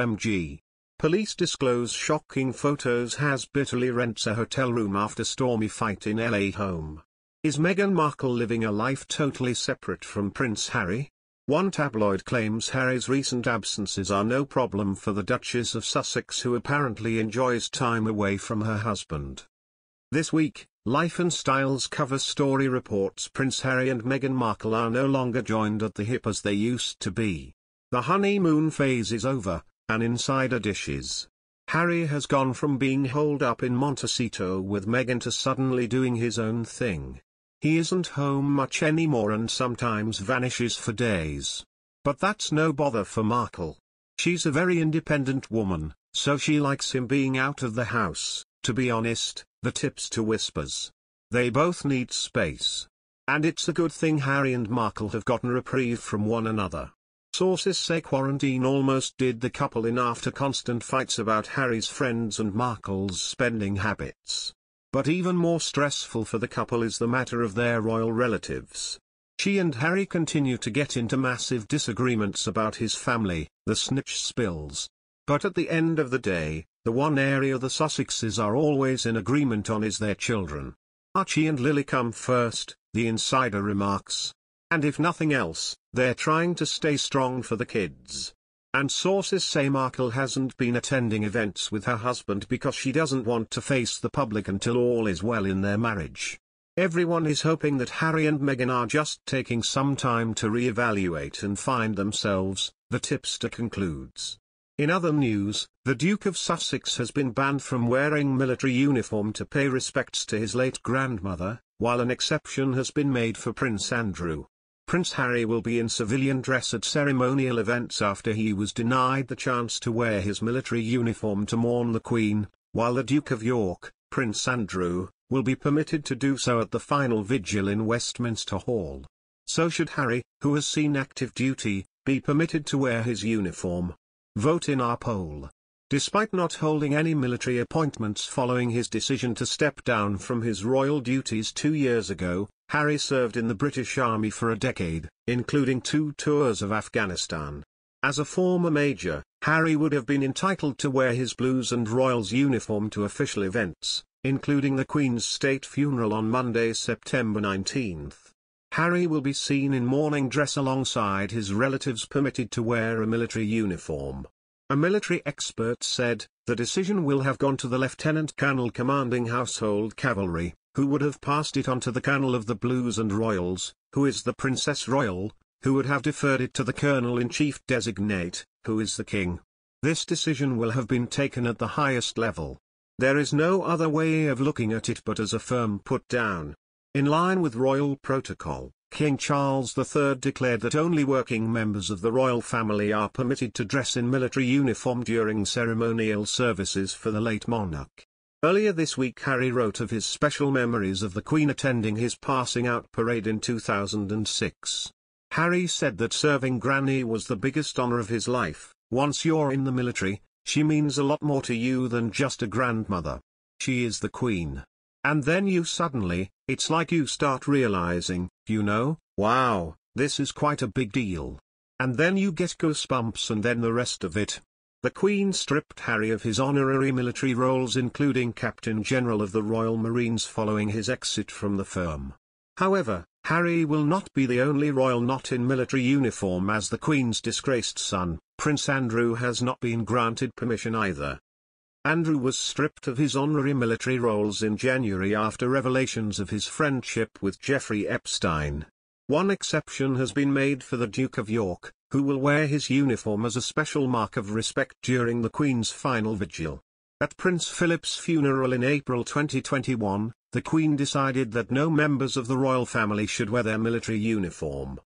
OMG. Police disclose shocking photos has bitterly rents a hotel room after stormy fight in LA home. Is Meghan Markle living a life totally separate from Prince Harry? One tabloid claims Harry's recent absences are no problem for the Duchess of Sussex, who apparently enjoys time away from her husband. This week, Life and Style's cover story reports Prince Harry and Meghan Markle are no longer joined at the hip as they used to be. The honeymoon phase is over, an insider dishes. Harry has gone from being holed up in Montecito with Meghan to suddenly doing his own thing. He isn't home much anymore and sometimes vanishes for days. But that's no bother for Markle. She's a very independent woman, so she likes him being out of the house. To be honest, the tips to whispers. They both need space. And it's a good thing Harry and Markle have gotten reprieve from one another. Sources say quarantine almost did the couple in after constant fights about Harry's friends and Markle's spending habits. But even more stressful for the couple is the matter of their royal relatives. She and Harry continue to get into massive disagreements about his family, the snitch spills. But at the end of the day, the one area the Sussexes are always in agreement on is their children. Archie and Lily come first, the insider remarks. And if nothing else, they're trying to stay strong for the kids. And sources say Markle hasn't been attending events with her husband because she doesn't want to face the public until all is well in their marriage. Everyone is hoping that Harry and Meghan are just taking some time to reevaluate and find themselves, the tipster concludes. In other news, the Duke of Sussex has been banned from wearing military uniform to pay respects to his late grandmother, while an exception has been made for Prince Andrew. Prince Harry will be in civilian dress at ceremonial events after he was denied the chance to wear his military uniform to mourn the Queen, while the Duke of York, Prince Andrew, will be permitted to do so at the final vigil in Westminster Hall. So should Harry, who has seen active duty, be permitted to wear his uniform. Vote in our poll. Despite not holding any military appointments following his decision to step down from his royal duties 2 years ago, Harry served in the British Army for a decade, including 2 tours of Afghanistan. As a former major, Harry would have been entitled to wear his Blues and Royals uniform to official events, including the Queen's state funeral on Monday, September 19. Harry will be seen in mourning dress alongside his relatives permitted to wear a military uniform. A military expert said, the decision will have gone to the Lieutenant Colonel commanding Household Cavalry, who would have passed it on to the Colonel of the Blues and Royals, who is the Princess Royal, who would have deferred it to the Colonel-in-Chief designate, who is the King. This decision will have been taken at the highest level. There is no other way of looking at it but as a firm put down. In line with royal protocol, King Charles III declared that only working members of the royal family are permitted to dress in military uniform during ceremonial services for the late monarch. Earlier this week Harry wrote of his special memories of the Queen attending his passing out parade in 2006. Harry said that serving Granny was the biggest honor of his life. Once you're in the military, she means a lot more to you than just a grandmother. She is the Queen. And then it's like you start realizing, wow, this is quite a big deal. And then you get goosebumps and then the rest of it. The Queen stripped Harry of his honorary military roles, including Captain General of the Royal Marines, following his exit from the firm. However, Harry will not be the only royal not in military uniform, as the Queen's disgraced son, Prince Andrew, has not been granted permission either. Andrew was stripped of his honorary military roles in January after revelations of his friendship with Jeffrey Epstein. One exception has been made for the Duke of York, who will wear his uniform as a special mark of respect during the Queen's final vigil. At Prince Philip's funeral in April 2021, the Queen decided that no members of the royal family should wear their military uniform.